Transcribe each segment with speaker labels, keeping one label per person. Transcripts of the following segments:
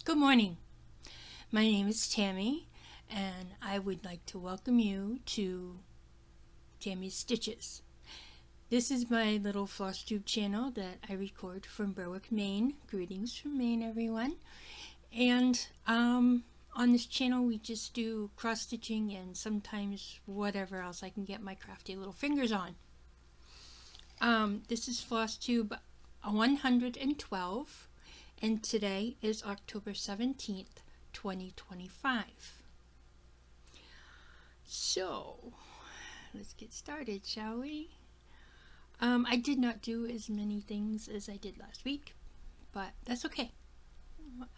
Speaker 1: Good morning. My name is Tammy, and I would like to welcome you to Tammy's Stitches. This is my little FlossTube channel that I record from Berwick, Maine. Greetings from Maine, everyone. And on this channel, we just do cross stitching and sometimes whatever else I can get my crafty little fingers on. This is FlossTube 112. And today is October 17th, 2025. So, let's get started, shall we? I did not do as many things as I did last week, but that's okay.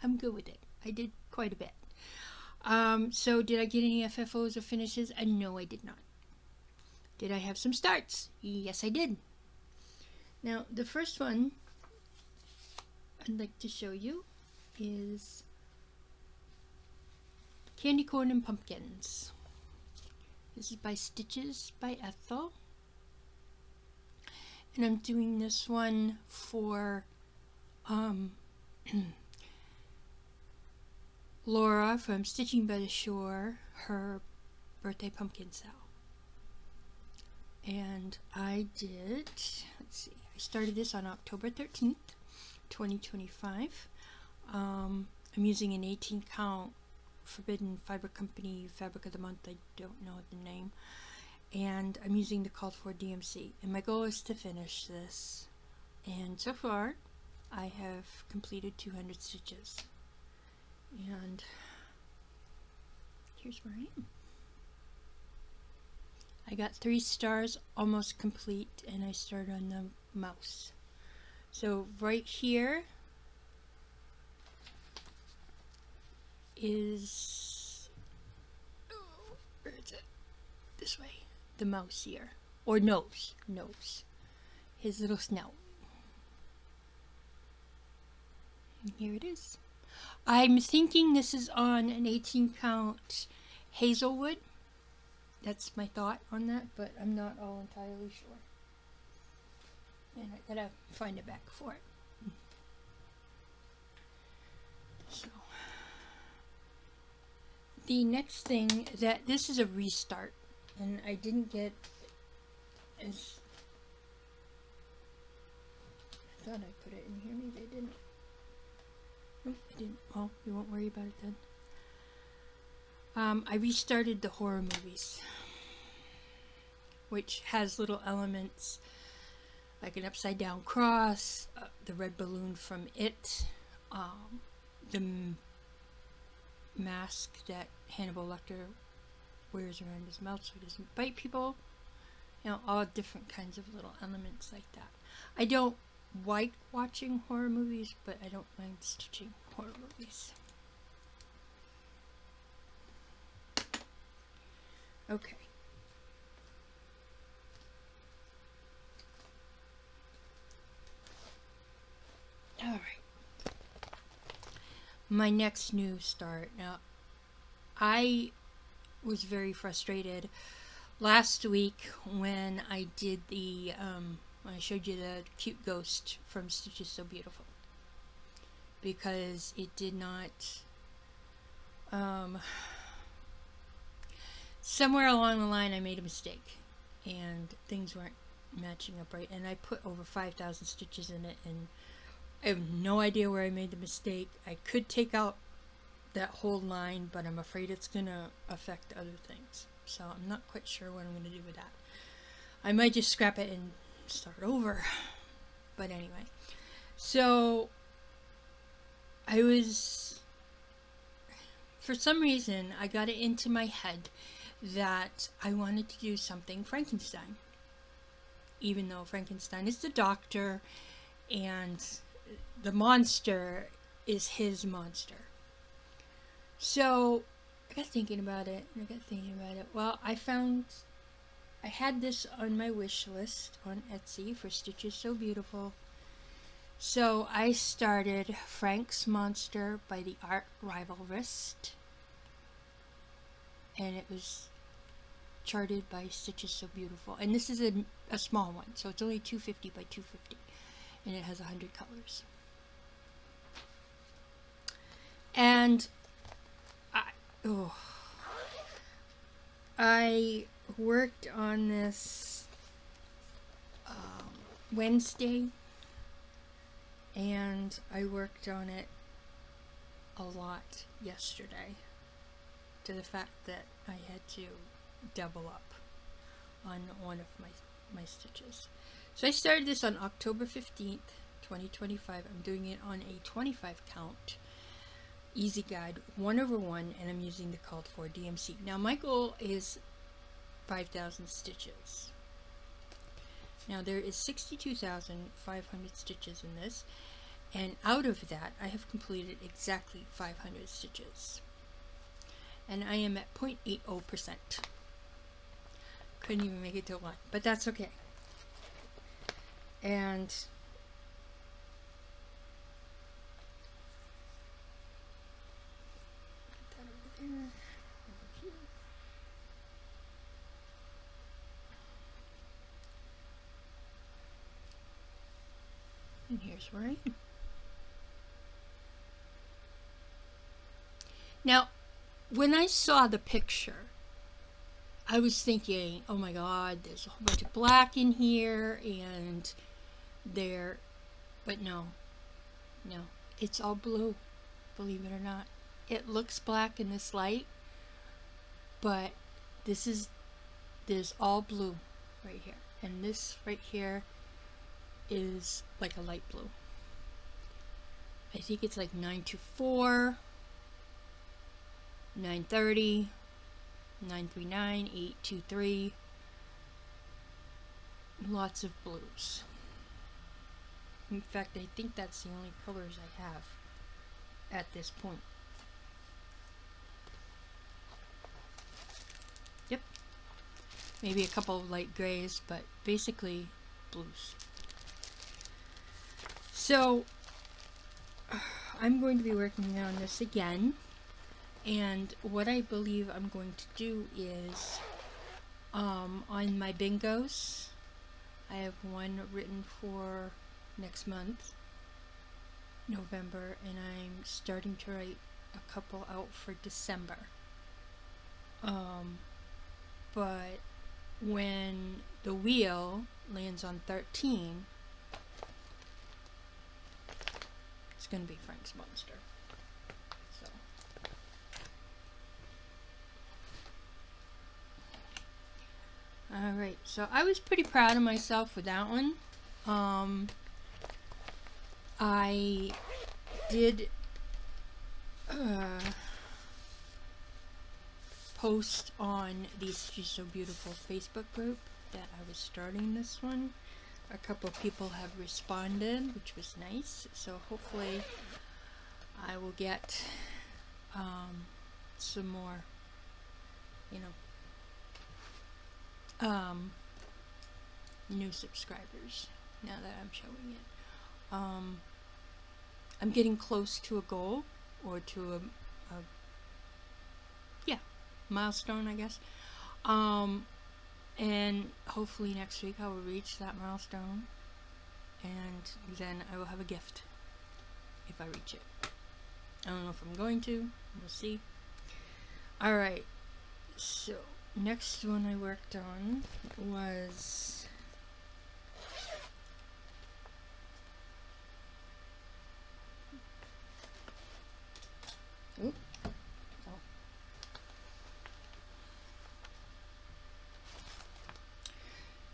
Speaker 1: I'm good with it. I did quite a bit. So did I get any FFOs or finishes? No, I did not. Did I have some starts? Yes, I did. Now, the first one I'd like to show you is Candy Corn and Pumpkins. This is by Stiches by Ethel. And I'm doing this one for Laura from Stitching by the Shore, her birthday pumpkin sale. And I did, let's see, I started this on October 13th. 2025. I'm using an 18 count Forbidden Fiber Company Fabric of the Month. I don't know the name. And I'm using the called for DMC. And my goal is to finish this. And so far, I have completed 200 stitches. And here's where I am. I got 3 stars almost complete, and I started on the mouse. So right here is, where is it? This way, the mouse here, or nose, his little snout. And here it is. I'm thinking this is on an 18 count Hazelwood. That's my thought on that, but I'm not all entirely sure. And I gotta find it back for it. So, the next thing this is a restart, and I didn't get as, I thought I put it in here, maybe I didn't. Nope, I didn't. Well, we won't worry about it then. I restarted the horror movies, which has little elements like an upside down cross, the red balloon from It, the mask that Hannibal Lecter wears around his mouth so he doesn't bite people. You know, all different kinds of little elements like that. I don't like watching horror movies, but I don't mind stitching horror movies. Okay. Alright. My next new start. Now, I was very frustrated last week when I did the, when I showed you the cute ghost from Stiches Sew Beatuiful. Because it did not, somewhere along the line I made a mistake. And things weren't matching up right. And I put over 5,000 stitches in it, and I have no idea where I made the mistake. I could take out that whole line, but I'm afraid it's going to affect other things. So I'm not quite sure what I'm going to do with that. I might just scrap it and start over. But anyway. So for some reason, I got it into my head that I wanted to do something Frankenstein. Even though Frankenstein is the doctor and the monster is his monster. So I got thinking about it. Well, I had this on my wish list on Etsy for Stiches Sew Beatuiful. So I started Frank's Monster by the Art Rivalrist. And it was charted by Stiches Sew Beatuiful. And this is a small one, so it's only 250 by 250. And it has 100 colors. And And I worked on this Wednesday, and I worked on it a lot yesterday, to the fact that I had to double up on one of my stitches. So I started this on October 15th, 2025. I'm doing it on a 25 count easy guide 1/1, and I'm using the called for DMC. Now my goal is 5,000 stitches. Now there is 62,500 stitches in this, and out of that I have completed exactly 500 stitches, and I am at 0.80%. Couldn't even make it to 1, but that's okay. And put that over there, over here. And here's where I am. Now, when I saw the picture, I was thinking, oh my god, there's a whole bunch of black in here, and but no, it's all blue, believe it or not. It looks black in this light, but there's all blue right here, and this right here is like a light blue. I think it's like 924, 930, 939, 823. Lots of blues. In fact, I think that's the only colors I have at this point. Yep. Maybe a couple of light grays, but basically blues. So I'm going to be working on this again, and what I believe I'm going to do is on my bingos, I have one written for next month, November, and I'm starting to write a couple out for December. But when the wheel lands on 13, it's going to be Frank's Monster. So alright, so I was pretty proud of myself with that one. I did post on the Stiches Sew Beatuiful Facebook group that I was starting this one. A couple of people have responded, which was nice, so hopefully I will get some more, new subscribers now that I'm showing it. I'm getting close to a goal, or to a milestone, I guess. And hopefully next week I will reach that milestone, and then I will have a gift if I reach it. I don't know if I'm going to. We'll see. Alright, so next one I worked on was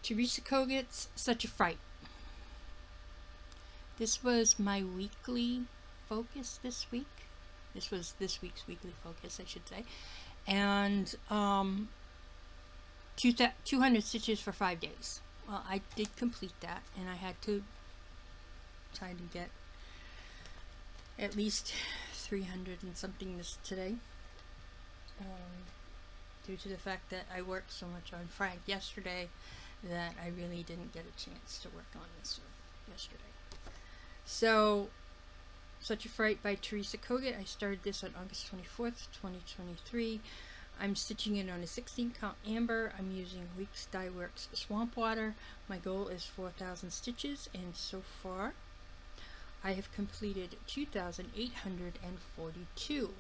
Speaker 1: Teresa Kogut's Such a Fright. This was my weekly focus this week. This was this week's weekly focus, I should say. And 200 stitches for 5 days. Well, I did complete that, and I had to try to get at least 300 and something today. Due to the fact that I worked so much on Frank yesterday that I really didn't get a chance to work on this yesterday. So, Such a Fright by Teresa Kogut. I started this on August 24th, 2023. I'm stitching it on a 16 count amber. I'm using Weeks Dye Works Swamp Water. My goal is 4,000 stitches, and so far I have completed 2,842.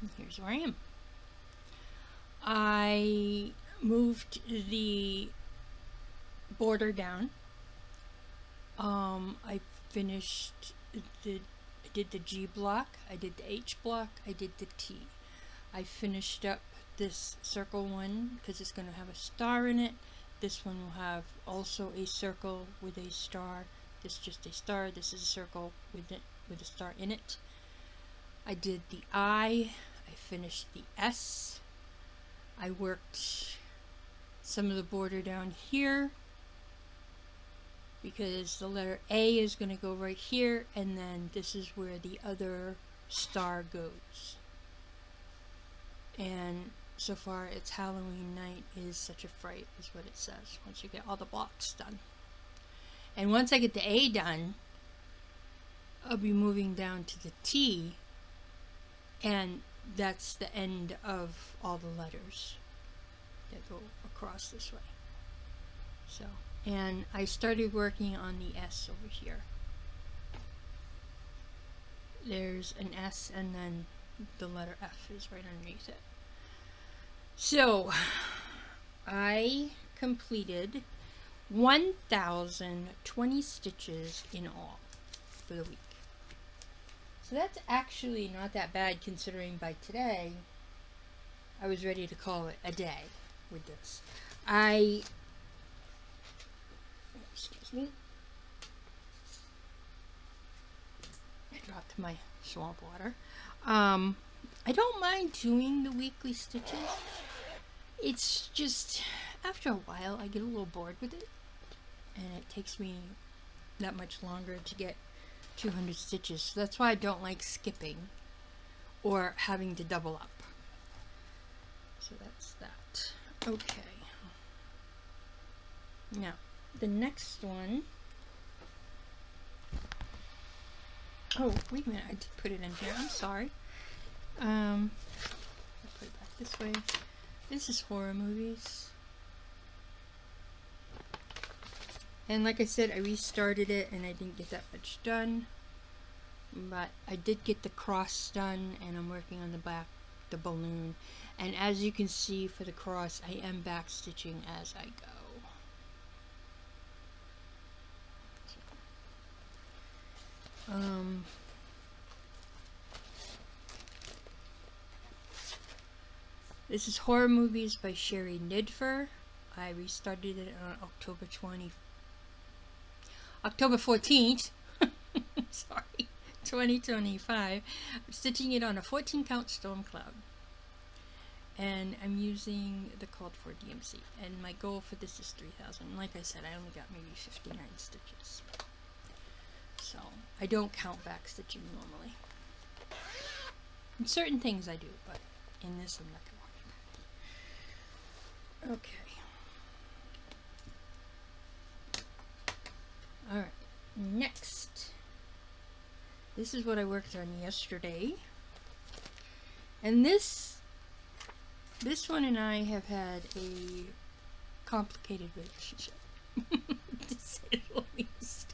Speaker 1: And here's where I am. I moved the border down. I finished I did the G block, I did the H block, I did the T. I finished up this circle one because it's going to have a star in it. This one will have also a circle with a star. This is just a star. This is a circle with a star in it. I did the I finished the S. I worked some of the border down here because the letter A is going to go right here, and then this is where the other star goes. And so far, it's Halloween night is such a fright, is what it says, once you get all the blocks done. And once I get the A done, I'll be moving down to the T, and that's the end of all the letters that go across this way. So, and I started working on the S over here. There's an S, and then the letter F is right underneath it. So, I completed 1,020 stitches in all for the week. So that's actually not that bad, considering by today I was ready to call it a day with this. Excuse me. I dropped my swamp water. I don't mind doing the weekly stitches. It's just, after a while, I get a little bored with it. And it takes me that much longer to get 200 stitches. So that's why I don't like skipping or having to double up. So that's that. Okay. Now, the next one. Oh, wait a minute. I did put it in here. I'm sorry. I'll put it back this way. This is horror movies. And like I said, I restarted it and I didn't get that much done. But I did get the cross done, and I'm working on the balloon. And as you can see for the cross, I am back stitching as I go. This is Horror Movies by Sherri Niddiffer. I restarted it on October 14th. Sorry, 2025. I'm stitching it on a 14 count storm cloud. And I'm using the called for DMC. And my goal for this is 3,000. Like I said, I only got maybe 59 stitches. So, I don't count back stitching normally. In certain things I do, but in this I'm not going to worry about it. Okay. Alright, next. This is what I worked on yesterday. And this one and I have had a complicated relationship, to say the least.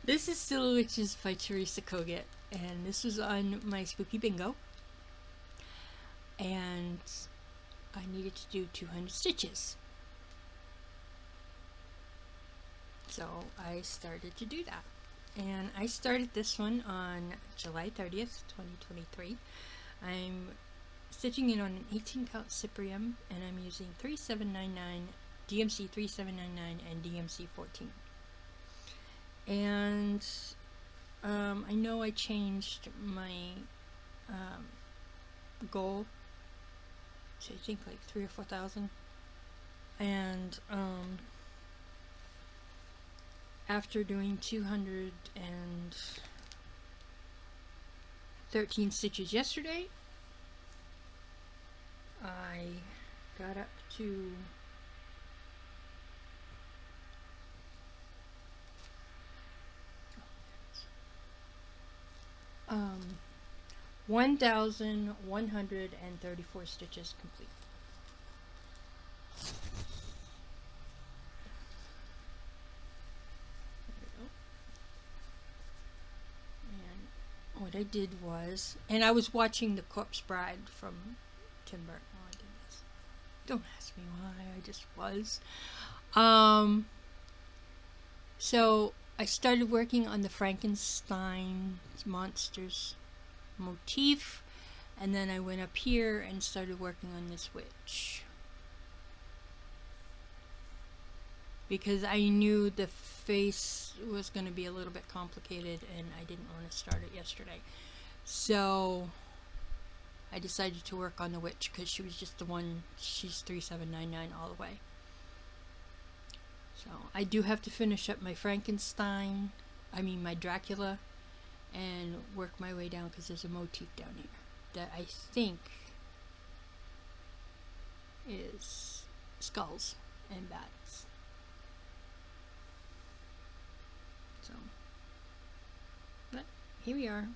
Speaker 1: This is Still Witches by Teresa Kogut, and this was on my spooky bingo, and I needed to do 200 stitches, so I started to do that. And I started this one on July 30th, 2023. I'm stitching it on an 18 count Cyprium, and I'm using 3799, DMC 3799 and DMC 14. And I know I changed my goal to I think like 3,000 or 4,000, and after doing 213 stitches yesterday, I got up to Um, 1,134 stitches complete. And what I did was, and I was watching The Corpse Bride from Tim Burton while I did this. Don't ask me why, I just was. So I started working on the Frankenstein monsters motif, and then I went up here and started working on this witch, because I knew the face was going to be a little bit complicated and I didn't want to start it yesterday. So I decided to work on the witch because she was just the one. She's 3799 all the way. So I do have to finish up my Frankenstein, my Dracula, and work my way down because there's a motif down here that I think is skulls and bats. So, but here we are.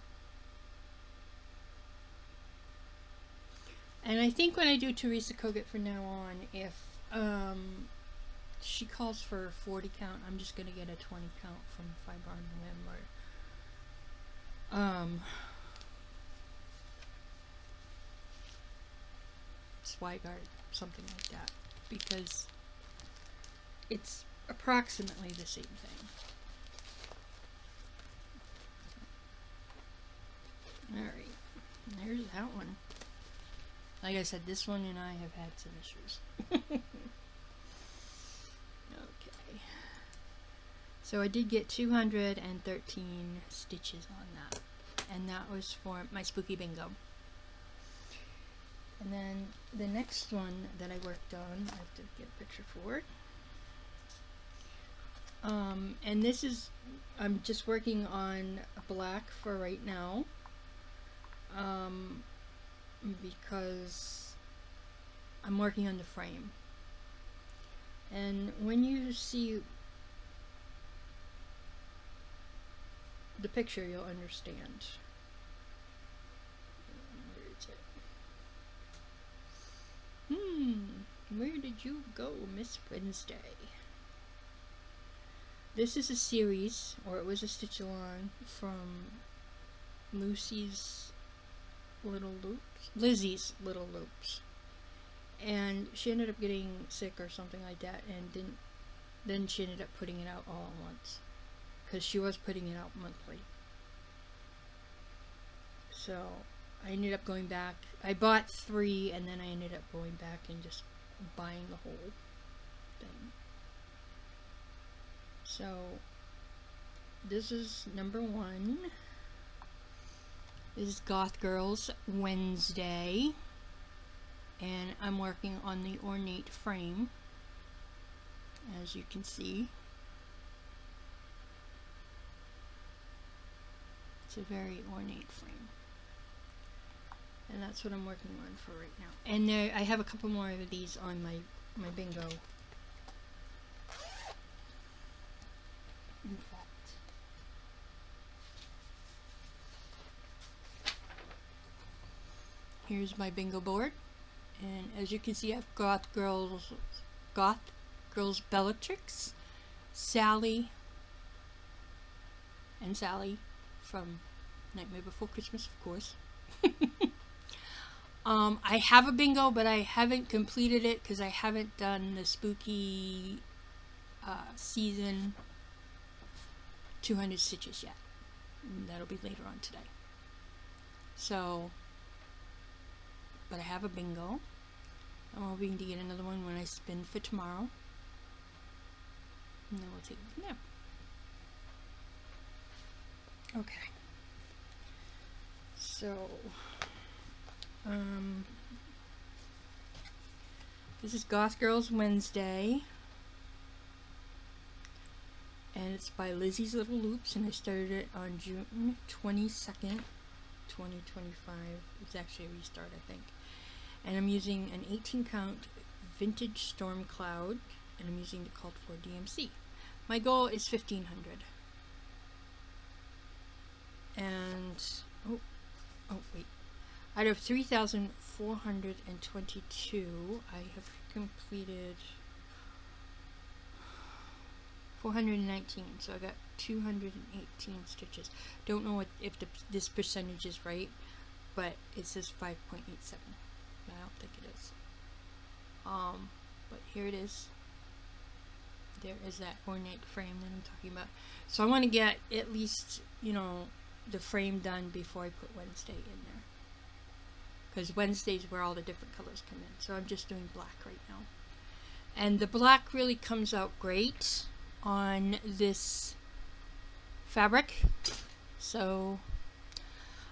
Speaker 1: And I think when I do Teresa Kogut from now on, if she calls for a 40 count, I'm just gonna get a 20 count from Fiber on the Whim, or Swigart, something like that, because it's approximately the same thing. Alright, there's that one. Like I said, this one and I have had some issues. Okay. So I did get 213 stitches on that. And that was for my spooky bingo. And then the next one that I worked on, I have to get a picture for it. And this is, I'm just working on black for right now. Because I'm working on the frame. And when you see the picture, you'll understand. Where is it? Where did you go, Miss Wednesday? This is a series, or it was a stitch along from Lucy's Little Loops, Lizzie's Little Loops, and she ended up getting sick or something like that, and then she ended up putting it out all at once, because she was putting it out monthly. So I ended up going back. I bought 3, and then I ended up going back and just buying the whole thing. So this is number 1. This is Goth Girls Wednesday, and I'm working on the ornate frame, as you can see. It's a very ornate frame, and that's what I'm working on for right now. And there, I have a couple more of these on my bingo. In fact, here's my bingo board, and as you can see, I've got Goth Girls Bellatrix, Sally, and Sally from Nightmare Before Christmas, of course. I have a bingo, but I haven't completed it because I haven't done the spooky season 200 stitches yet. And that'll be later on today. So, but I have a bingo. I'm hoping to get another one when I spin for tomorrow. And then we'll take it from there. Okay. So, this is Goth Girls Wednesday. And it's by Lizzie's Little Loops, and I started it on June 22nd, 2025. It's actually a restart, I think. And I'm using an 18 count vintage storm cloud, and I'm using the Cult for DMC. My goal is 1,500. And oh, wait. Out of 3,422, I have completed 419, so I got 218 stitches. Don't know if this percentage is right, but it says 5.87. I don't think it is. But here it is. There is that ornate frame that I'm talking about. So I want to get at least, you know, the frame done before I put Wednesday in there. Because Wednesday's where all the different colors come in. So I'm just doing black right now. And the black really comes out great on this fabric. So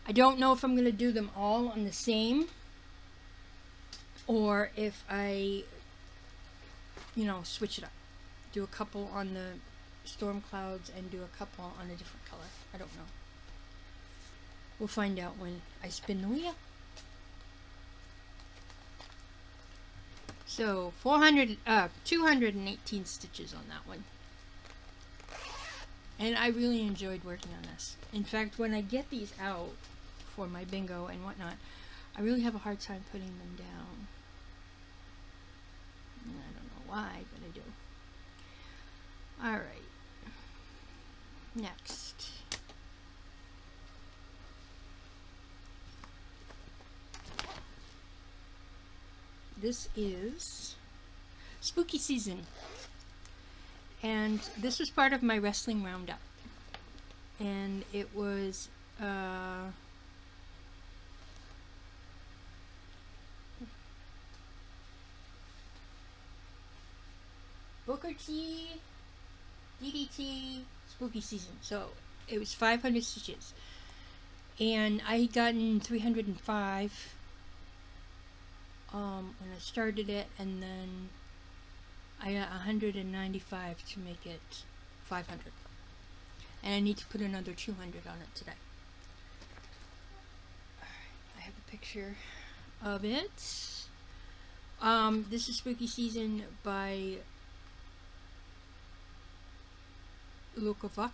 Speaker 1: I don't know if I'm going to do them all on the same, or if I, you know, switch it up. Do a couple on the storm clouds and do a couple on a different color. I don't know. We'll find out when I spin the wheel. So 218 stitches on that one. And I really enjoyed working on this. In fact, when I get these out for my bingo and whatnot, I really have a hard time putting them down. I don't know why, but I do. Alright. Next. This is Spooky Season. And this was part of my wrestling roundup. And it was Booker T, DDT, Spooky Season. So it was 500 stitches. And I had gotten 305 when I started it, and then I got 195 to make it 500. And I need to put another 200 on it today. Alright, I have a picture of it. This is Spooky Season by Lukvoka.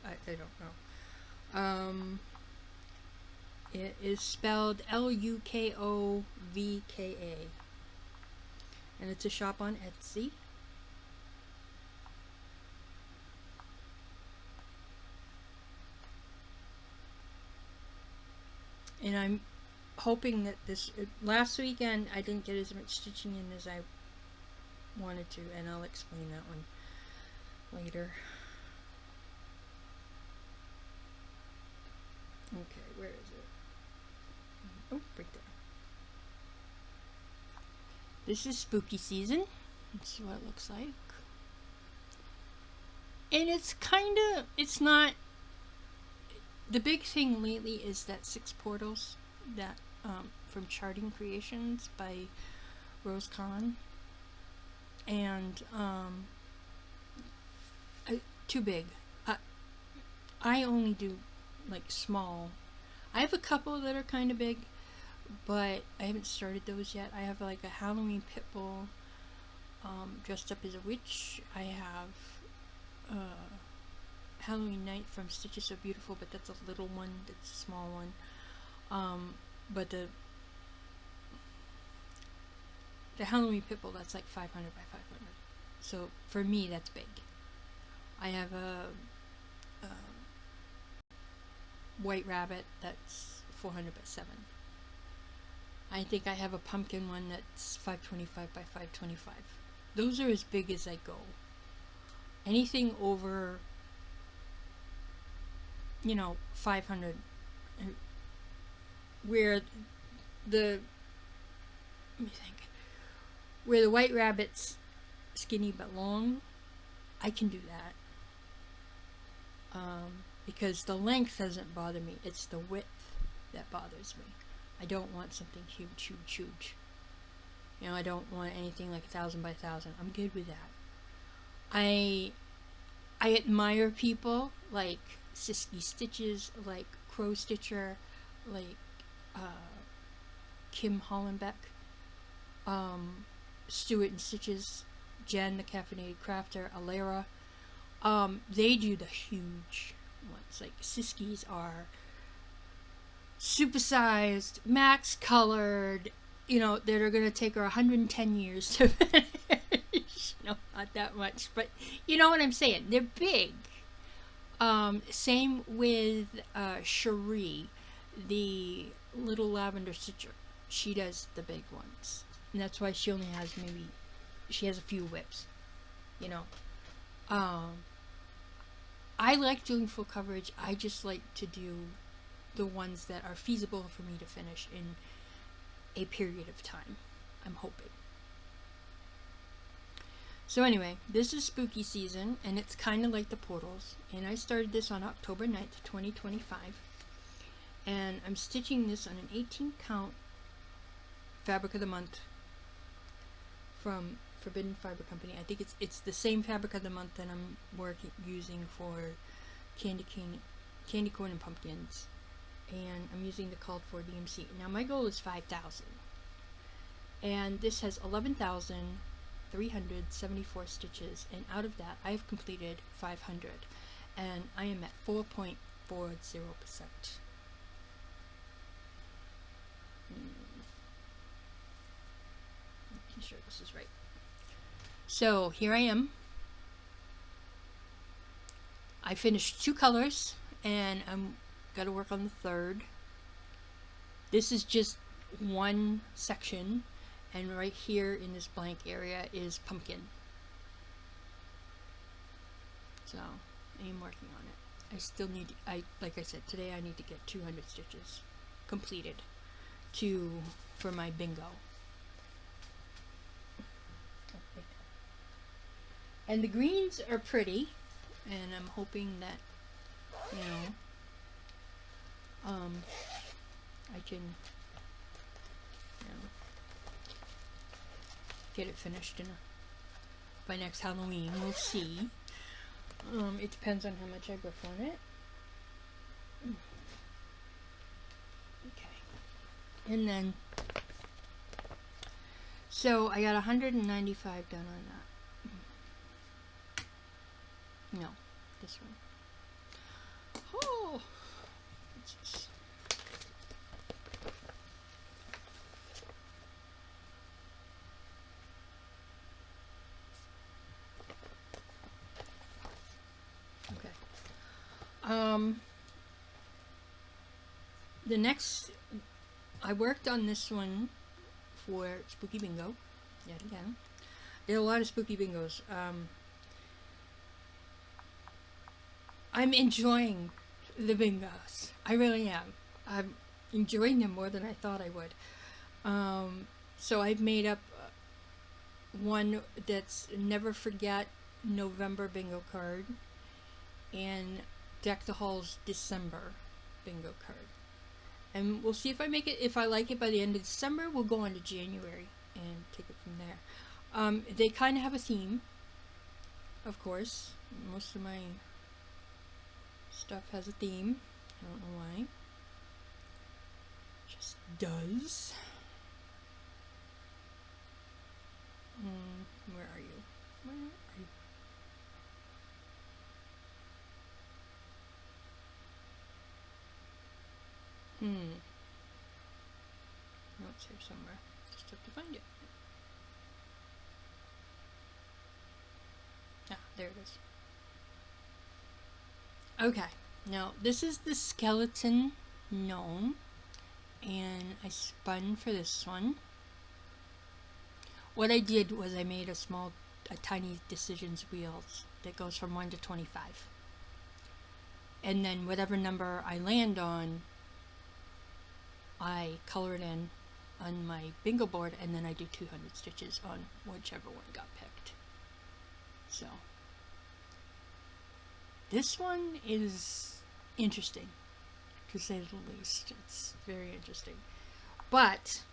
Speaker 1: I don't know. It is spelled Lukvka, and it's a shop on Etsy. And I'm hoping that last weekend I didn't get as much stitching in as I wanted to, and I'll explain that one later. Okay, where is it? Oh, right there. This is Spooky Season. This is what it looks like. And it's not, the big thing lately is that 6 portals that, from Charting Creations by Rose Kahn. And, too big. I only do, like, small. I have a couple that are kind of big, but I haven't started those yet. I have like a Halloween pit bull dressed up as a witch. I have Halloween Night from Stiches Sew Beatuiful, but that's a little one, that's a small one. But the Halloween pit bull, that's like 500 by 500. So for me, that's big. I have a white rabbit that's 400 by 7. I think I have a pumpkin one that's 525 by 525. Those are as big as I go. Anything over, 500, where the white rabbit's skinny but long, I can do that. Because the length doesn't bother me, it's the width that bothers me. I don't want something huge. I don't want anything like 1,000 by 1,000. I'm good with that. I admire people like Sisky Stitches, like Crow Stitcher, like Kim Hollenbeck, Stuart and Stitches, Jen the Caffeinated Crafter, Alera. They do the huge ones. Like Stiches are supersized, max colored, that are going to take her 110 years to finish. No, not that much, but you know what I'm saying. They're big. Same with Sherri, the little lavender stitcher. She does the big ones. And that's why she only has she has a few whips, I like doing full coverage. I just like to do the ones that are feasible for me to finish in a period of time, I'm hoping. So anyway, this is spooky season, and it's kind of like the portals. And I started this on October 9th, 2025. And I'm stitching this on an 18 count fabric of the month from Forbidden Fiber Company. I think it's the same fabric of the month that I'm using for candy corn and pumpkins, and I'm using the called for DMC. Now my goal is 5,000, and this has 11,374 stitches, and out of that I have completed 500, and I am at 4.40%. Making sure this is right. So here I am. I finished 2 colors, and I'm got to work on the third. This is just one section, and right here in this blank area is pumpkin. So I am working on it. I still need, like I said, today I need to get 200 stitches completed for my bingo. And the greens are pretty, and I'm hoping that, I can, get it finished by next Halloween. We'll see. It depends on how much I work on it. Okay. And then, so I got 195 done on that. No, this one. Oh, what's this? Okay. The next, I worked on this one for Spooky Bingo, yet again. There are a lot of Spooky Bingos. I'm enjoying the bingos. I really am. I'm enjoying them more than I thought I would. So I've made up one that's Never Forget November bingo card and Deck the Halls December bingo card. And we'll see if I make it. If I like it by the end of December, we'll go on to January and take it from there. They kind of have a theme, of course. Most of my stuff has a theme. I don't know why. Just does. Where are you? Where are you? No, it's here somewhere. Just have to find it. Ah, there it is. Okay, now this is the skeleton gnome, and I spun for this one. What I did was I made a tiny decisions wheels that goes from 1 to 25. And then whatever number I land on, I color it in on my bingo board, and then I do 200 stitches on whichever one got picked. So this one is interesting, to say the least. It's very interesting. But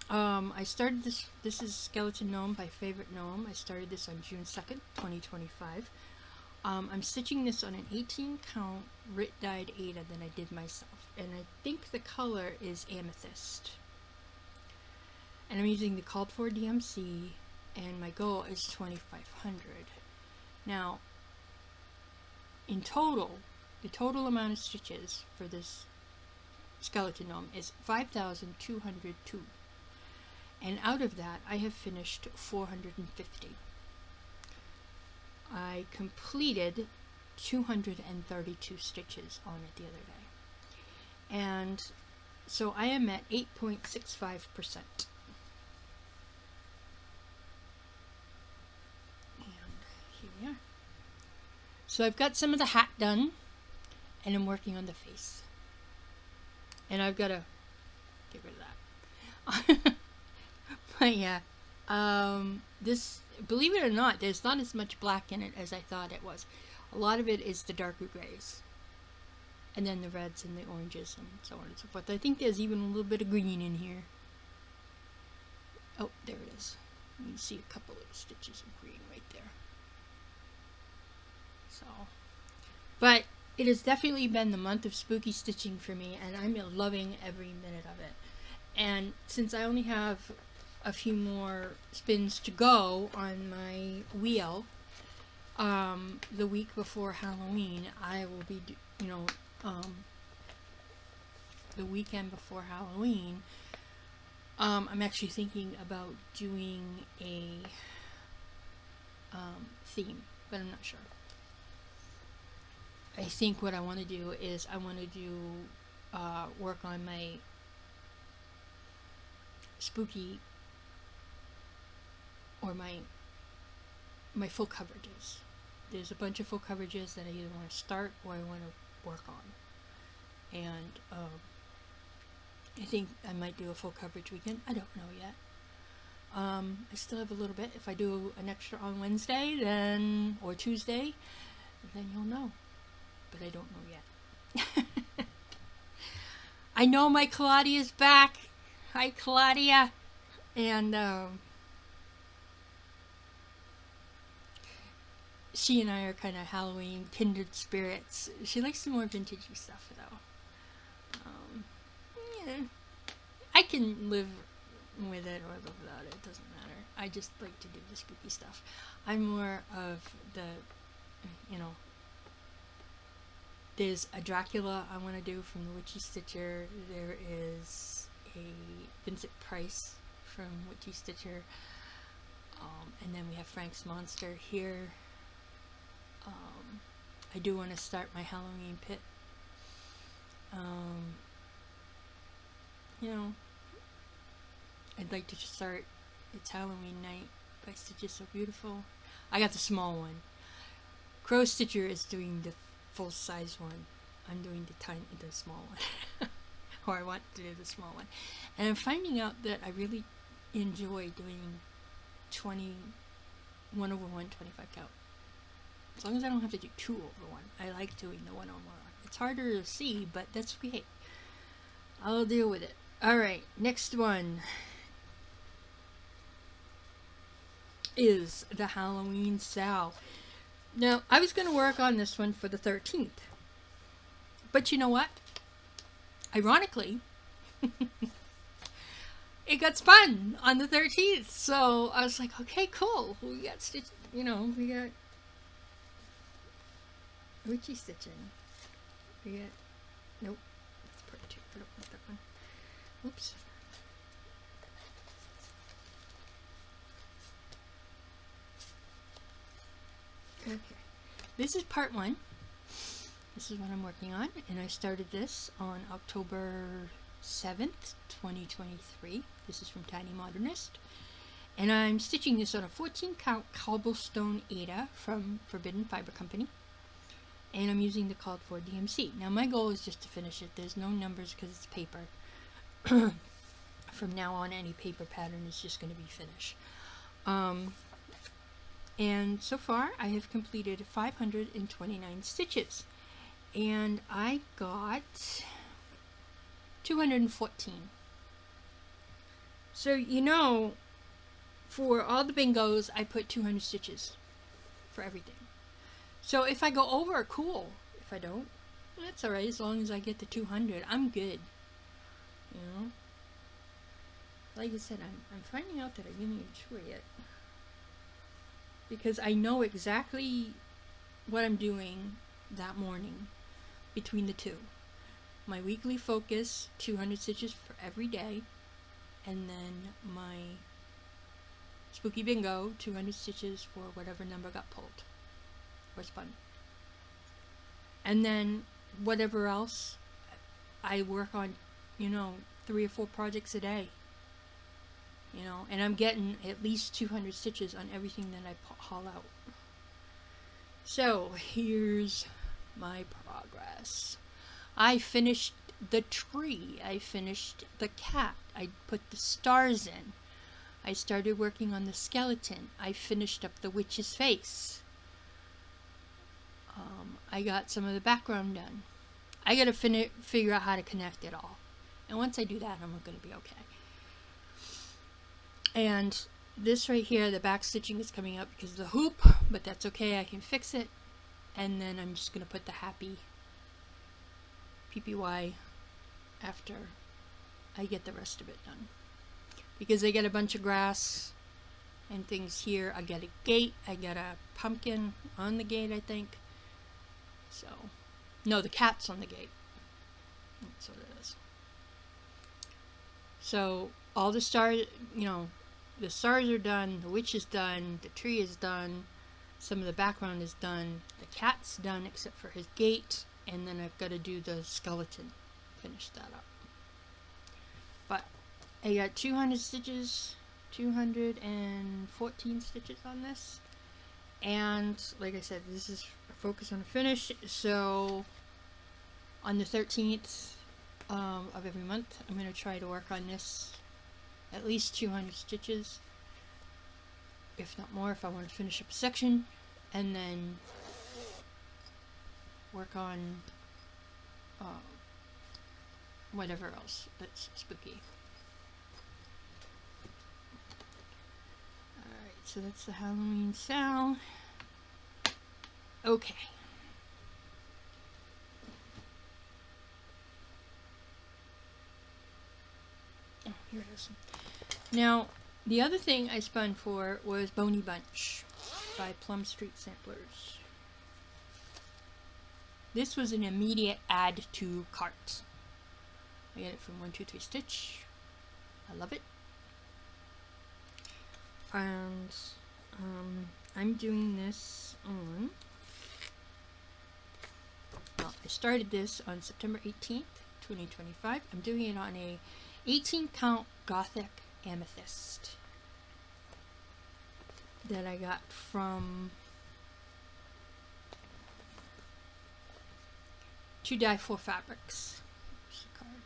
Speaker 1: I started this. This is Skeleton Gnome by Favorite Gnome. I started this on June 2nd, 2025. I'm stitching this on an 18 count Rit dyed Ada that I did myself, and I think the color is Amethyst. And I'm using the called for DMC, and my goal is 2,500. Now, in total, the total amount of stitches for this skeleton gnome is 5,202. And out of that, I have finished 450. I completed 232 stitches on it the other day. And so I am at 8.65%. So I've got some of the hat done, and I'm working on the face. And I've got to get rid of that. But yeah, this, believe it or not, there's not as much black in it as I thought it was. A lot of it is the darker grays. And then the reds and the oranges and so on and so forth. I think there's even a little bit of green in here. Oh, there it is. You can see a couple of stitches of green right there. So, but it has definitely been the month of spooky stitching for me, and I'm loving every minute of it. And since I only have a few more spins to go on my wheel, the week before Halloween, I will be, the weekend before Halloween, I'm actually thinking about doing a theme, but I'm not sure. I think what I want to do is I want to do work on my spooky or my full coverages. There's a bunch of full coverages that I either want to start or I want to work on. And I think I might do a full coverage weekend. I don't know yet. I still have a little bit. If I do an extra on Wednesday then or Tuesday, then you'll know. But I don't know yet. I know my Claudia's back. Hi, Claudia. And she and I are kind of Halloween kindred spirits. She likes some more vintagey stuff, though. Yeah, I can live with it or live without it. It doesn't matter. I just like to do the spooky stuff. I'm more of the, there's a Dracula I want to do from the Witchy Stitcher. There is a Vincent Price from Witchy Stitcher. And then we have Frank's Monster here. I do want to start my Halloween pit. I'd like to start It's Halloween Night by Stiches Sew Beatuiful. I got the small one. Crow Stitcher is doing the full-size one. I'm doing the small one. Or I want to do the small one. And I'm finding out that I really enjoy doing 1/1 25 count. As long as I don't have to do 2/1. I like doing the 1/1. It's harder to see, but that's okay. I'll deal with it. Alright, next one is the Halloween Sal. Now, I was going to work on this one for the 13th. But you know what? Ironically, it got spun on the 13th. So I was like, okay, cool. We got stitch, we got witchy stitching. We got, nope, that's part 2. I don't want that one. Oops. Okay, this is part 1. This is what I'm working on, and I started this on October 7th, 2023. This is from Tiny Modernist, and I'm stitching this on a 14 count cobblestone Aida from Forbidden Fiber Company, and I'm using the called for DMC. Now my goal is just to finish it. There's no numbers because it's paper. From now on, any paper pattern is just going to be finished. And so far, I have completed 529 stitches. And I got 214. So, for all the bingos, I put 200 stitches for everything. So if I go over, cool. If I don't, that's alright. As long as I get the 200, I'm good. Like I said, I'm finding out that I really enjoy it. because I know exactly what I'm doing that morning between the two. My weekly focus, 200 stitches for every day, and then my spooky bingo, 200 stitches for whatever number got pulled or spun. And then whatever else, I work on, 3 or 4 projects a day. And I'm getting at least 200 stitches on everything that I haul out. So here's my progress. I finished the tree. I finished the cat. I put the stars in. I started working on the skeleton. I finished up the witch's face. I got some of the background done. I gotta figure out how to connect it all. And once I do that, I'm gonna be okay. And this right here, the back stitching is coming up because of the hoop, but that's okay, I can fix it. And then I'm just gonna put the happy PPY after I get the rest of it done. Because I get a bunch of grass and things here. I get a gate, I get a pumpkin on the gate, I think. So, no, the cat's on the gate. That's what it is. So, all the stars, the stars are done, the witch is done, the tree is done, some of the background is done, the cat's done except for his gate, and then I've got to do the skeleton, finish that up. But I got 200 stitches, 214 stitches on this, and like I said, this is a focus on a finish. So on the 13th of every month, I'm going to try to work on this at least 200 stitches, if not more, if I want to finish up a section, and then work on whatever else that's spooky. Alright, so that's the Halloween Sal. Okay. Oh, here it is. Now, the other thing I spun for was Bony Bunch by Plum Street Samplers. This was an immediate add to cart. I get it from 123 Stitch. I love it. And I'm doing this on, well, I started this on September 18th, 2025. I'm doing it on a 18 count Gothic amethyst that I got from 2-dye-4 Fabrics. Here's the card.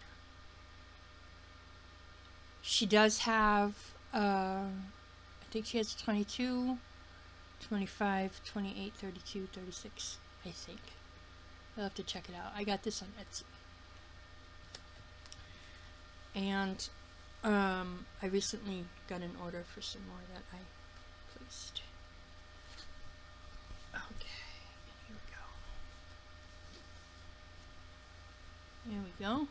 Speaker 1: She does have, I think she has 22, 25, 28, 32, 36, I think. I'll have to check it out. I got this on Etsy. And I recently got an order for some more that I placed. Okay, here we go. There we go.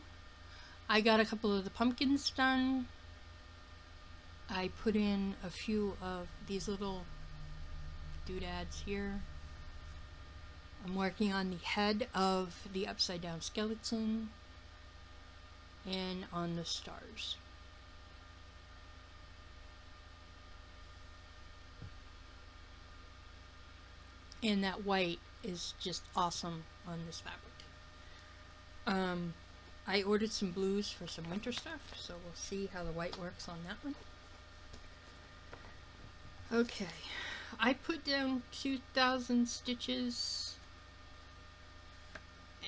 Speaker 1: I got a couple of the pumpkins done. I put in a few of these little doodads here. I'm working on the head of the upside down skeleton and on the stars. And that white is just awesome on this fabric. I ordered some blues for some winter stuff, so we'll see how the white works on that one. Okay, I put down 2,000 stitches,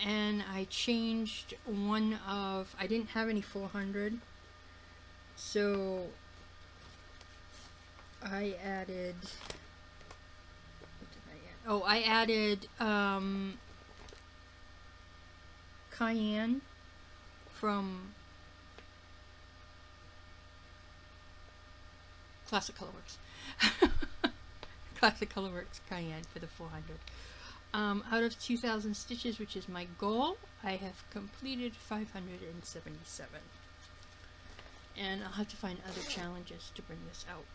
Speaker 1: and I changed one of, I didn't have any 400, so I added, what did I add? Oh, I added Cayenne from Classic Colorworks. Classic Colorworks Cayenne for the 400. Out of 2,000 stitches, which is my goal, I have completed 577. And I'll have to find other challenges to bring this out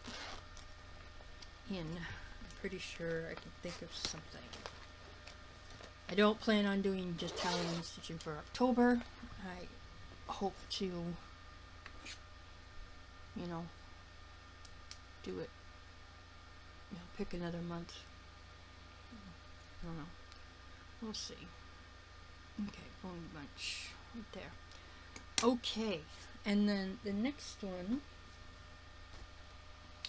Speaker 1: in. I pretty sure I can think of something. I don't plan on doing just Halloween stitching for October. I hope to, you know, do it, you know, pick another month. I don't know. We'll see. Okay, bone bunch right there. Okay, and then the next one,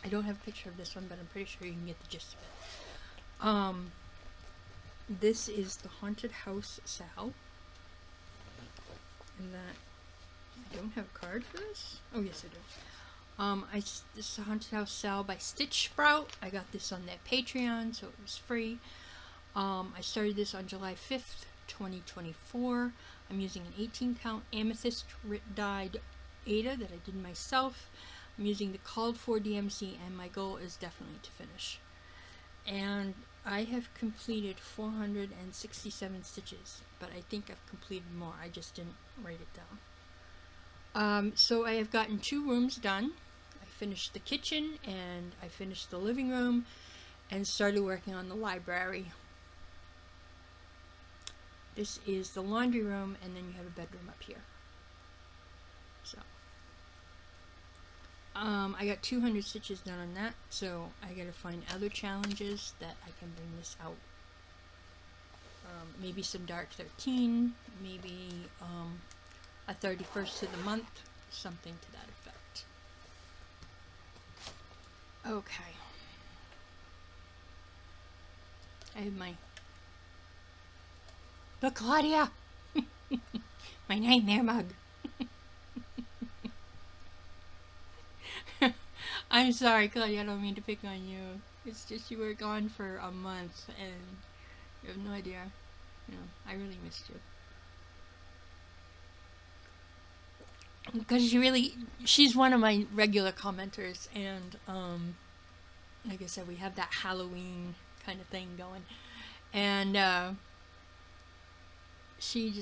Speaker 1: I don't have a picture of this one, but I'm pretty sure you can get the gist of it. This is the Haunted House Sal. And that, I don't have a card for this? Oh yes I do. This is the Haunted House Sal by Stitch Sprout. I got this on their Patreon, so it was free. I started this on July 5th, 2024. I'm using an 18 count amethyst dyed Ada that I did myself. I'm using the called for DMC, and my goal is definitely to finish. And I have completed 467 stitches, but I think I've completed more. I just didn't write it down. So I have gotten 2 rooms done. I finished the kitchen and I finished the living room and started working on the library. This is the laundry room, and then you have a bedroom up here. So I got 200 stitches done on that, so I gotta find other challenges that I can bring this out. Maybe some Dark 13, maybe a 31st of the month, something to that effect. Okay. I have my... But Claudia! My nightmare mug. I'm sorry, Claudia, I don't mean to pick on you. It's just you were gone for a month and you have no idea. You know, I really missed you. Because she's one of my regular commenters, and like I said, we have that Halloween kind of thing going. And she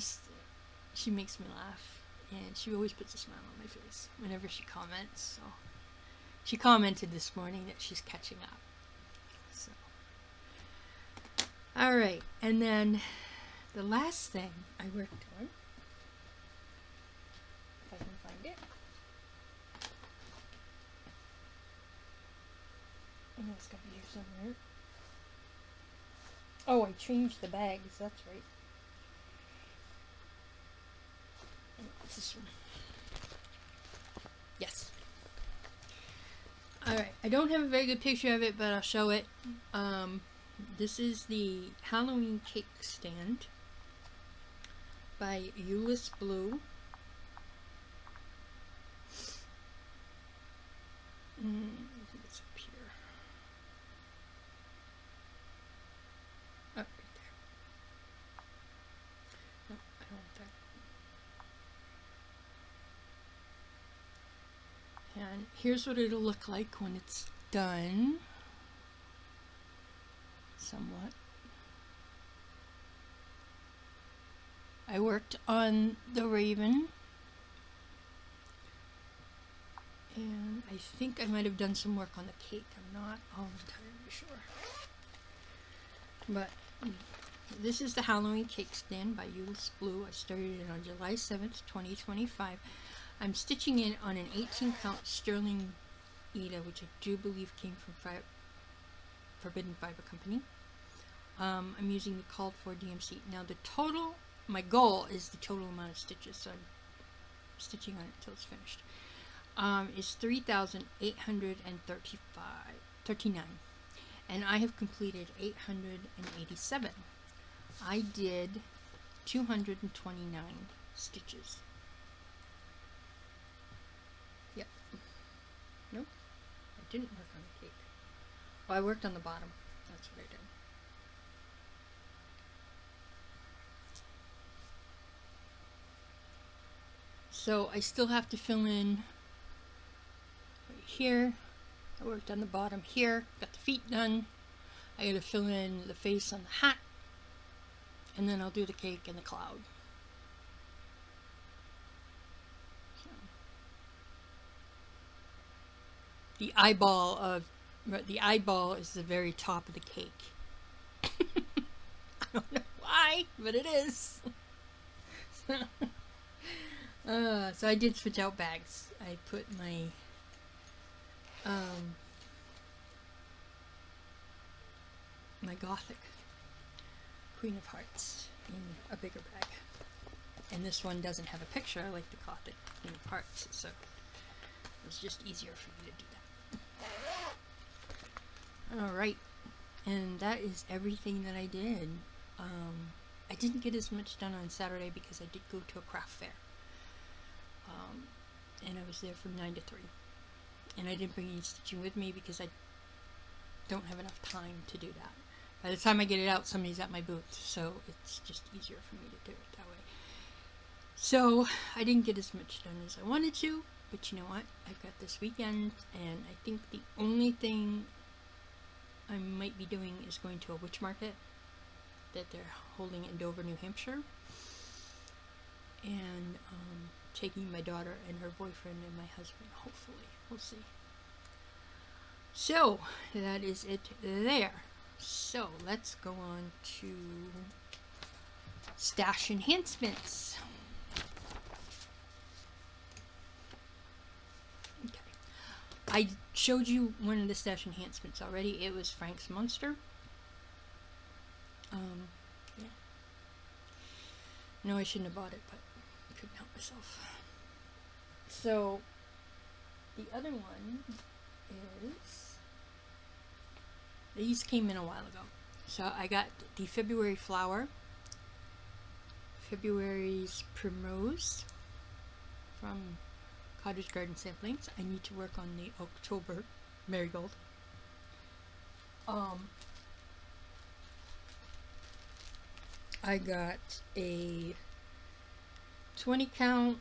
Speaker 1: makes me laugh, and she always puts a smile on my face whenever she comments. So she commented this morning that she's catching up. So all right, and then the last thing I worked on, if I can find it, I know it's got to be here somewhere. Oh, I changed the bags, that's right. What's this one? Yes. Alright, I don't have a very good picture of it, but I'll show it. This is the Halloween cake stand by Uyless Blue. I think it's up here. Oh, right there. No, I don't want that. And here's what it'll look like when it's done. Somewhat. I worked on the raven, and I think I might have done some work on the cake. I'm not all entirely sure. But this is the Halloween cake stand by Uyless Blue. I started it on July 7th, 2025. I'm stitching it on an 18 count sterling Eda, which I do believe came from Forbidden Fiber Company. I'm using the called for DMC. Now the total, my goal is the total amount of stitches, so I'm stitching on it until it's finished, is 3,839, and I have completed 887. I did 229 stitches. Yep. Nope. I didn't work on the cake. Well, I worked on the bottom. That's what I did. So I still have to fill in right here. I worked on the bottom here, got the feet done. I gotta fill in the face on the hat, and then I'll do the cake and the cloud. So, the eyeball of But the eyeball is the very top of the cake. I don't know why, but it is. So I did switch out bags. I put my my Gothic Queen of Hearts in a bigger bag. And this one doesn't have a picture like the Gothic Queen of Hearts, so it was just easier for me to do that. Alright, and that is everything that I did. I didn't get as much done on Saturday because I did go to a craft fair. And I was there from 9 to 3. And I didn't bring any stitching with me because I don't have enough time to do that. By the time I get it out, somebody's at my booth, so it's just easier for me to do it that way. So I didn't get as much done as I wanted to, but you know what? I've got this weekend, and I think the only thing I might be doing is going to a witch market that they're holding in Dover, New Hampshire, and taking my daughter and her boyfriend and my husband, hopefully. We'll see. So, that is it there. So, let's go on to stash enhancements. Okay. I showed you one of the stash enhancements already. It was Frank's Monster. Yeah. No, I shouldn't have bought it, but I couldn't help myself. So, the other one is, these came in a while ago. So I got the February Flower, February's Primrose from Cottage Garden Samplings. I need to work on the October Marigold. I got a 20 count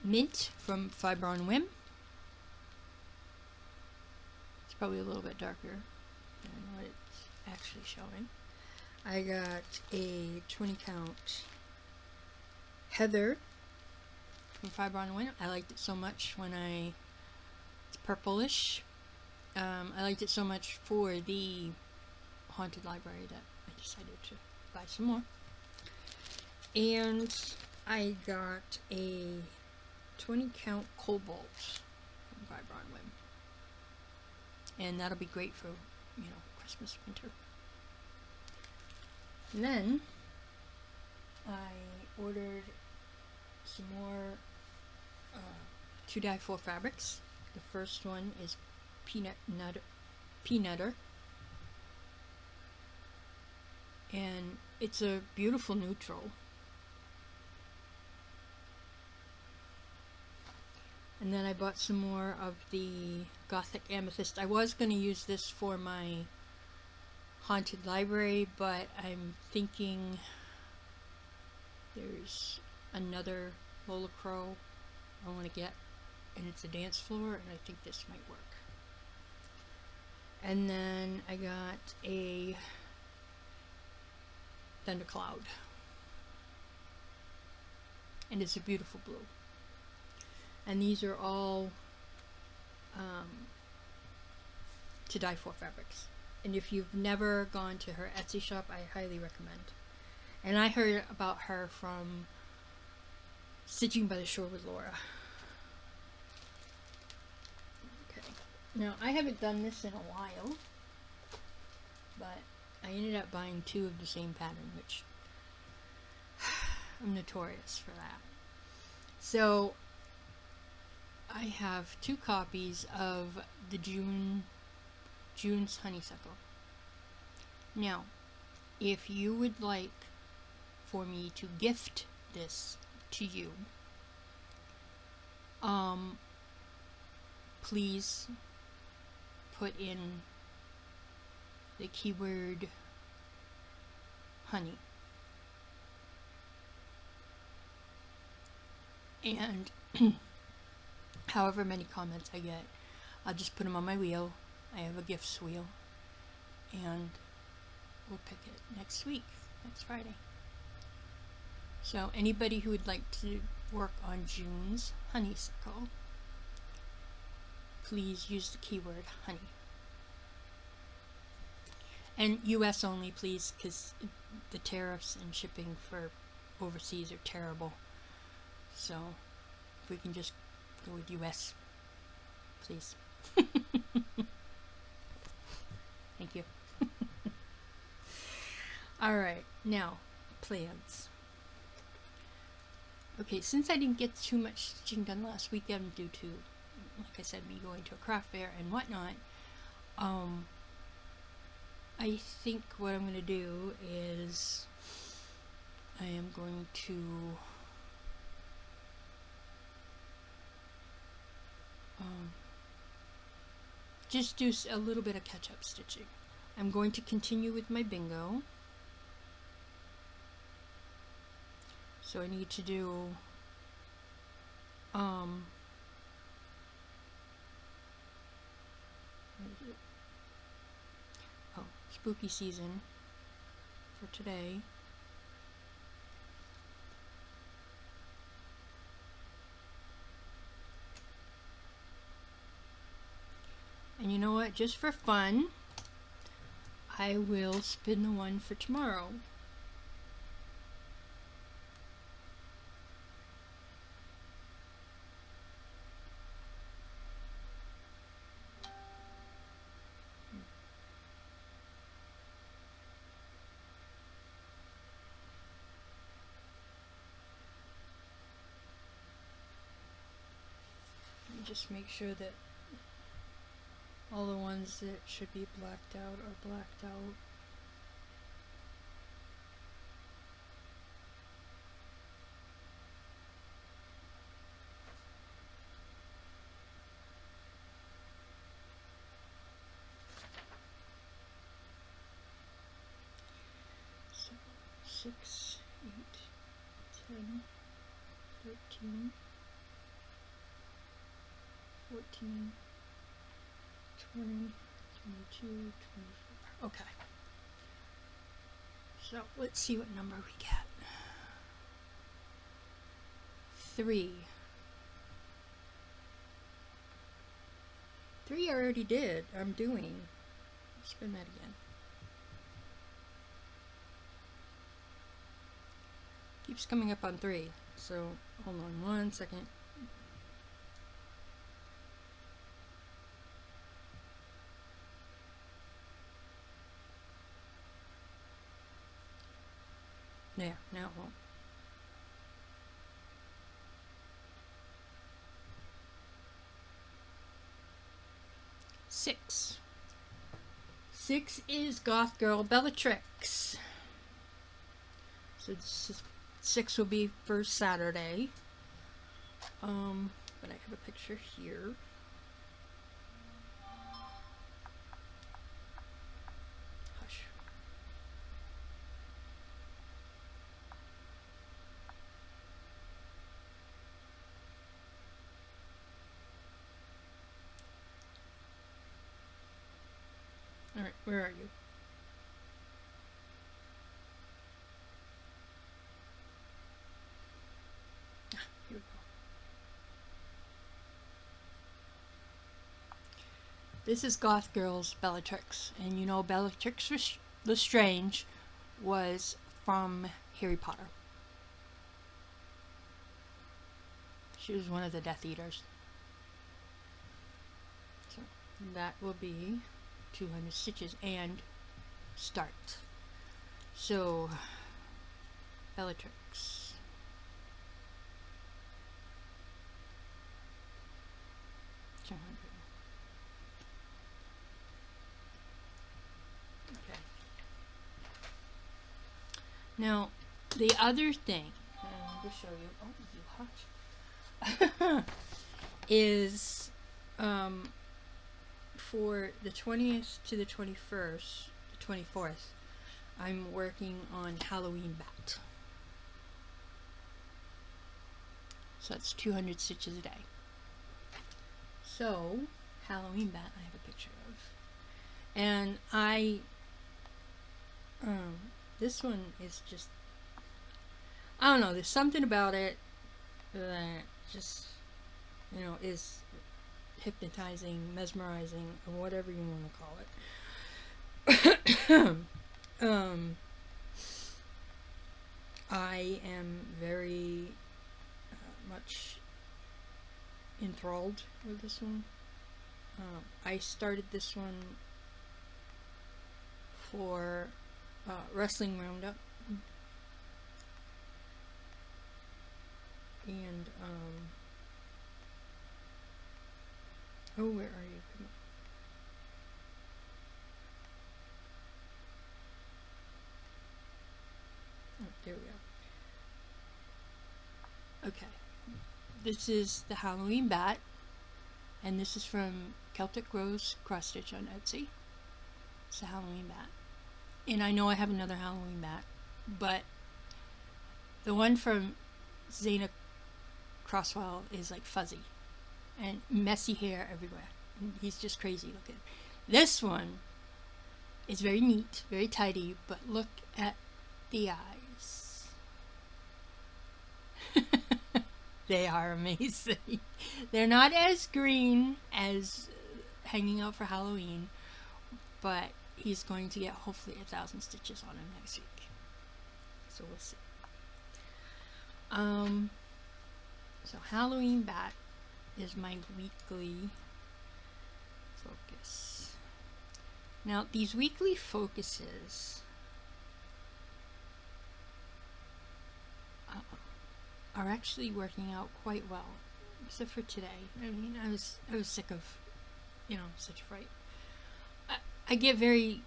Speaker 1: mint from Fiber on Whim. It's probably a little bit darker than what it's actually showing. I got a 20 count Heather from Fiber on Whim. I liked it so much when it's purplish. I liked it so much for the Haunted Library that I decided to buy some more. And I got a 20 count Cobalt from Fiber on Whim. And that'll be great for, Christmas, winter. And then I ordered some more 2x4 fabrics. The first one is Peanutter. And it's a beautiful neutral. And then I bought some more of the Gothic Amethyst. I was going to use this for my Haunted Library, but I'm thinking there's another Lola Crow I want to get, and it's a dance floor, and I think this might work. And then I got a Thundercloud, and it's a beautiful blue. And these are all to dye for fabrics. And if you've never gone to her Etsy shop, I highly recommend. And I heard about her from Stitching by the Shore with Laura. Okay. Now, I haven't done this in a while, but I ended up buying 2 of the same pattern, which I'm notorious for that. So I have 2 copies of the June's Honeysuckle. Now, if you would like for me to gift this to you, please put in the keyword honey. And however many comments I get, I'll just put them on my wheel. I have a gifts wheel, and we'll pick it next week, next Friday. So anybody who would like to work on June's Honeysuckle, please use the keyword honey. And US only, please, because the tariffs and shipping for overseas are terrible. So if we can just go with US, please. Thank you. Alright, now plans. Okay, since I didn't get too much stitching done last weekend due to, like I said, me going to a craft fair and whatnot, I think what I'm going to do is I am going to just do a little bit of catch-up stitching. I'm going to continue with my bingo. So I need to do what is it? Oh, spooky season for today. And you know what? Just for fun, I will spin the one for tomorrow. Just make sure that all the ones that should be blacked out are blacked out. So 6, 8, 10, 13, 14, 20, 22, 24. Okay. So let's see what number we get. 3. 3 I already did. I'm doing. Spin that again. Keeps coming up on 3. So hold on 1 second. Yeah, now it won't. Six is Goth Girl Bellatrix. So 6 will be for Saturday. But I have a picture here. Hush. Alright, where are you? Ah, here we go. This is Goth Girl's Bellatrix, and you know Bellatrix Lestrange was from Harry Potter. She was one of the Death Eaters. So that will be 200 stitches and start. So Bellatrix. Okay. Now the other thing, I'll just show you. Oh, you hush. Is for the 20th to the 21st, the 24th, I'm working on Halloween Bat. So that's 200 stitches a day. So, Halloween Bat I have a picture of. And this one is just, I don't know, there's something about it that just, you know, is hypnotizing, mesmerizing, or whatever you want to call it. I am very much enthralled with this one. I started this one for Wrestling Roundup, and oh, where are you? Come on. Oh, there we go. Okay, this is the Halloween bat, and this is from Celtic Rose Cross Stitch on Etsy. It's a Halloween bat, and I know I have another Halloween bat, but the one from Zana Crosswell is like fuzzy and messy hair everywhere. He's just crazy looking. This one is very neat, very tidy, but look at the eyes. They are amazing. They're not as green as Hanging Out for Halloween, but he's going to get hopefully 1,000 stitches on him next week. So we'll see. So Halloween bat is my weekly focus. Now these weekly focuses are actually working out quite well, except for today. I mean, I was sick of, such a fright. I get very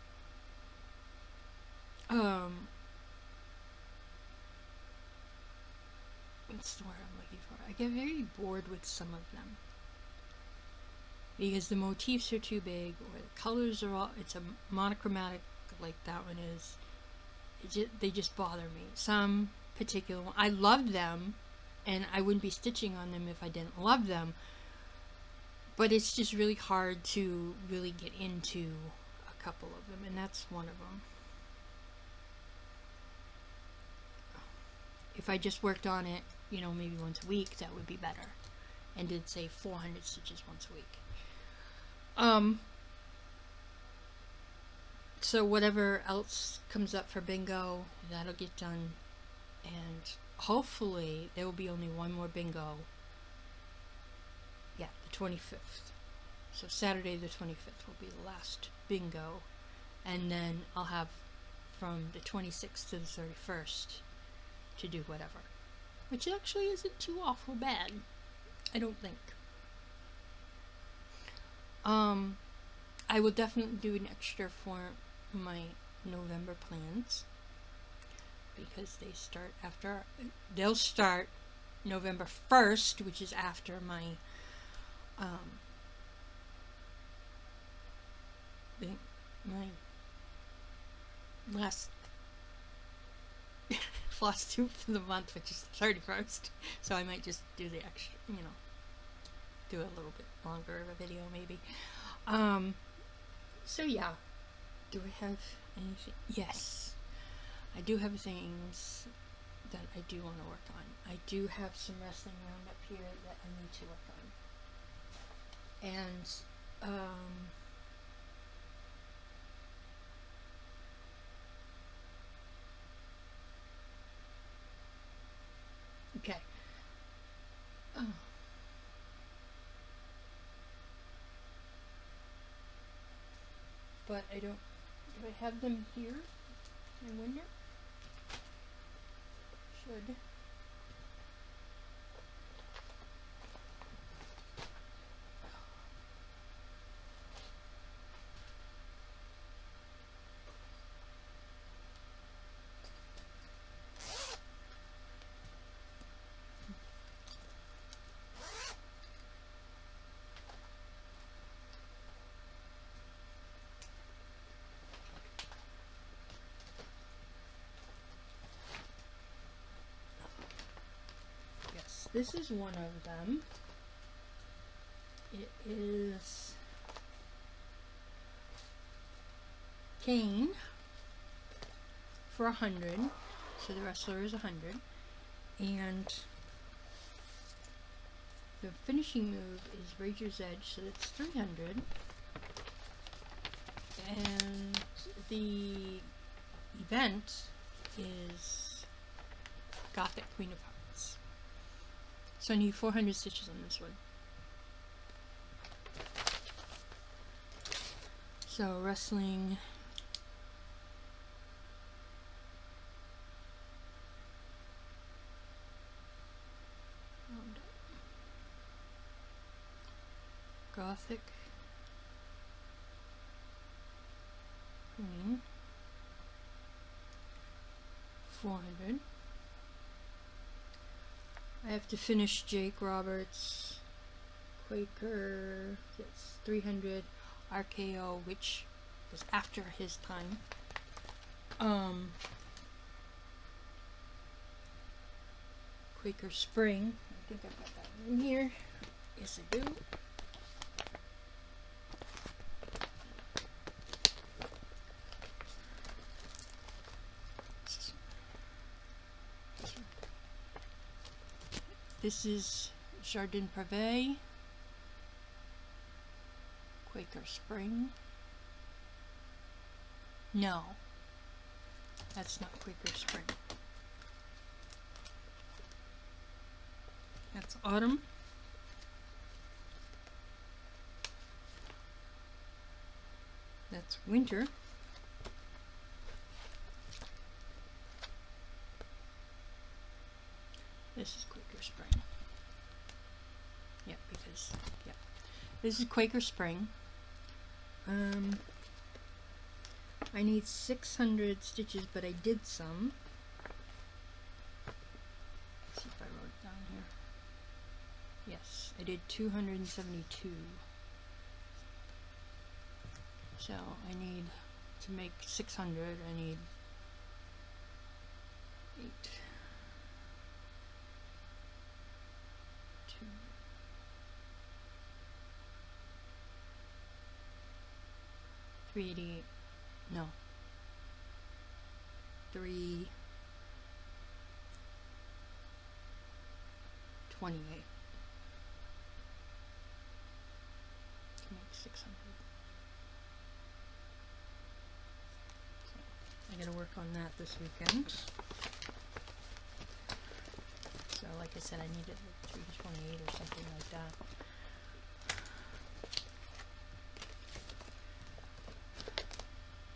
Speaker 1: what's the word I'm looking for? I get very bored with some of them because the motifs are too big, or the colors are all, it's a monochromatic like that one is. They just bother me. Some particular one, I love them, and I wouldn't be stitching on them if I didn't love them, but it's just really hard to really get into a couple of them, and that's one of them. If I just worked on it, maybe once a week, that would be better, and did say 400 stitches once a week. So whatever else comes up for bingo, that'll get done, and hopefully there will be only one more bingo. Yeah, the 25th. So Saturday the 25th will be the last bingo, and then I'll have from the 26th to the 31st to do whatever, which actually isn't too awful bad, I don't think. I will definitely do an extra for my November plans, because they'll start November 1st, which is after my last FlossTube for the month, which is the 31st. So I might just do the extra, do a little bit longer of a video maybe. So yeah, do I have anything? Yes, I do have things that I do want to work on. I do have some wrestling roundup here that I need to work on. And okay. But I don't. Do I have them here? I wonder. Should. This is one of them. It is Kane for 100. So the wrestler is 100. And The finishing move is Razor's Edge, so that's 300. And the event is Gothic Queen of Hearts. So I need 400 stitches on this one. So rustling. Gothic Queen, 400. I have to finish Jake Roberts, Quaker, that's 300, RKO, which was after his time. Quaker Spring, I think I've got that in here. Yes, I do. This is Jardin Privé, Quaker Spring. No, that's not Quaker Spring. That's Autumn. That's Winter. This is Quaker Spring. Yeah, because, yeah. This is Quaker Spring. I need 600 stitches, but I did some. Let's see if I wrote it down here. Yes, I did 272. So I need to make 600. I need 8. 2. 388. No. 328. To make 600. So I gotta work on that this weekend. So like I said, I needed like 328 or something like that.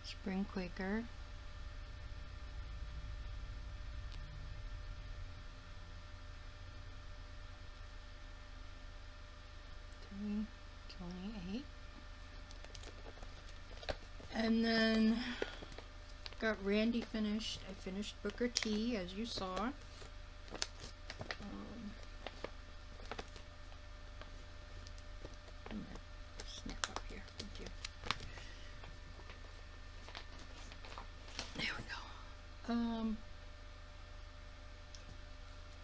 Speaker 1: Spring Quaker. $328. And then got Randy finished. I finished Booker T, as you saw. Snap up here. Thank you. There we go.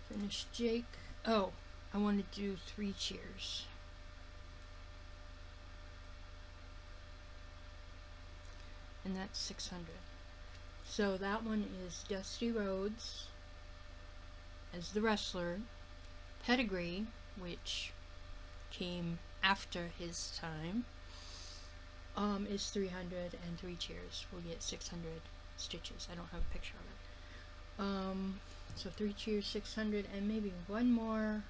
Speaker 1: Finished Jake. Oh, I want to do 3 cheers. And that's 600. So that one is Dusty Rhodes as the wrestler. Pedigree, which came after his time, is 300, and 3 cheers will get 600 stitches. I don't have a picture of it. So 3 cheers, 600, and maybe one more.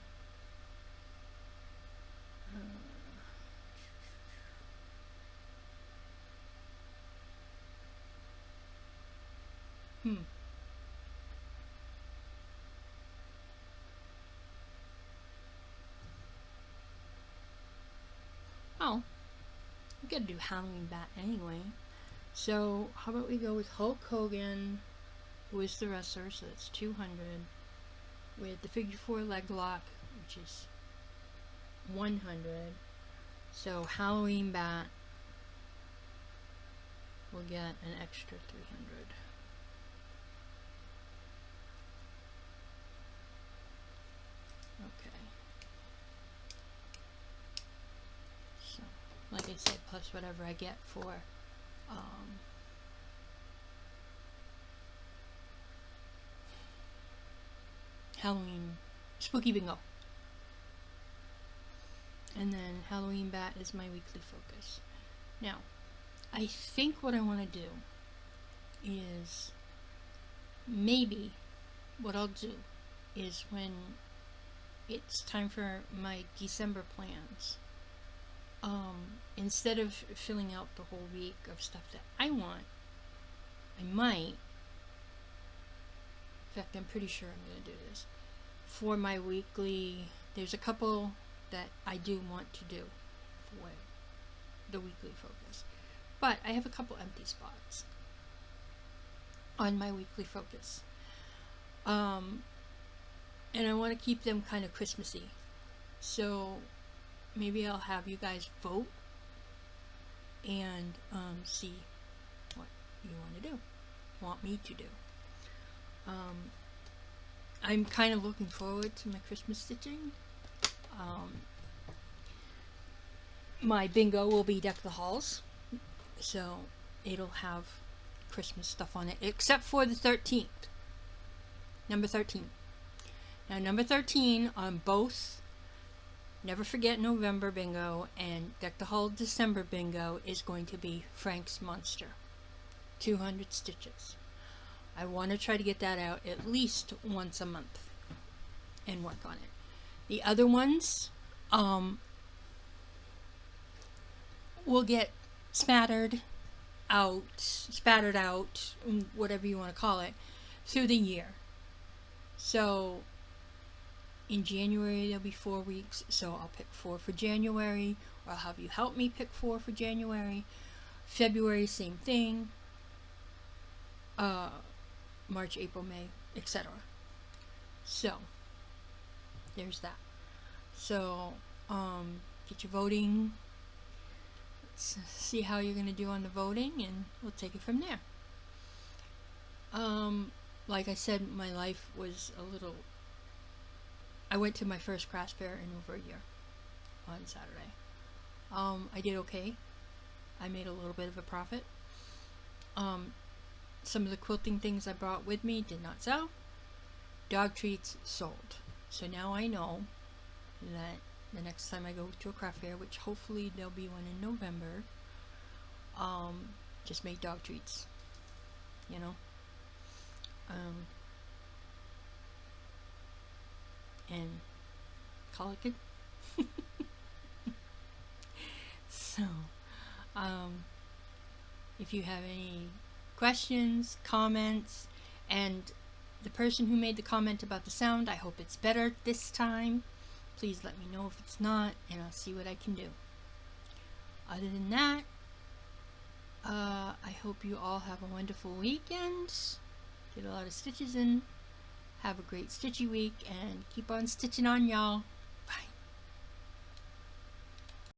Speaker 1: Oh, we gotta do Halloween Bat anyway. So how about we go with Hulk Hogan, who is the wrestler, so that's 200, with the figure 4 leg lock, which is 100. So Halloween Bat will get an extra 300. Okay. So, like I said, plus whatever I get for Halloween Spooky Bingo. And then Halloween Bat is my weekly focus. Now, I think what I want to do is, maybe what I'll do is when it's time for my December plans, instead of filling out the whole week of stuff that I want, I might, in fact I'm pretty sure I'm going to do this, for my weekly, there's a couple that I do want to do for the weekly focus, but I have a couple empty spots on my weekly focus, and I want to keep them kind of Christmassy, so maybe I'll have you guys vote and see what you want me to do. I'm kind of looking forward to my Christmas stitching. My bingo will be Deck the Halls, so it'll have Christmas stuff on it, except for the 13th. Number 13. Now, number 13 on both Never Forget November bingo and Deck the Hall December bingo is going to be Frank's Monster. 200 stitches. I want to try to get that out at least once a month and work on it. The other ones will get spattered out, whatever you want to call it, through the year. So in January there'll be 4 weeks, so I'll pick 4 for January, or I'll have you help me pick 4 for January. February, same thing. March, April, May, etc. So there's that. So get your voting. Let's see how you're going to do on the voting, and we'll take it from there. Like I said, my life was a little... I went to my first craft fair in over a year on Saturday. I did okay. I made a little bit of a profit. Some of the quilting things I brought with me did not sell. Dog treats sold. So now I know that the next time I go to a craft fair, which hopefully there'll be one in November, just make dog treats, you know, and call it good. So, if you have any questions, comments, and the person who made the comment about the sound, I hope it's better this time. Please let me know if it's not, and I'll see what I can do. Other than that, I hope you all have a wonderful weekend. Get a lot of stitches in. Have a great stitchy week, and keep on stitching on, y'all.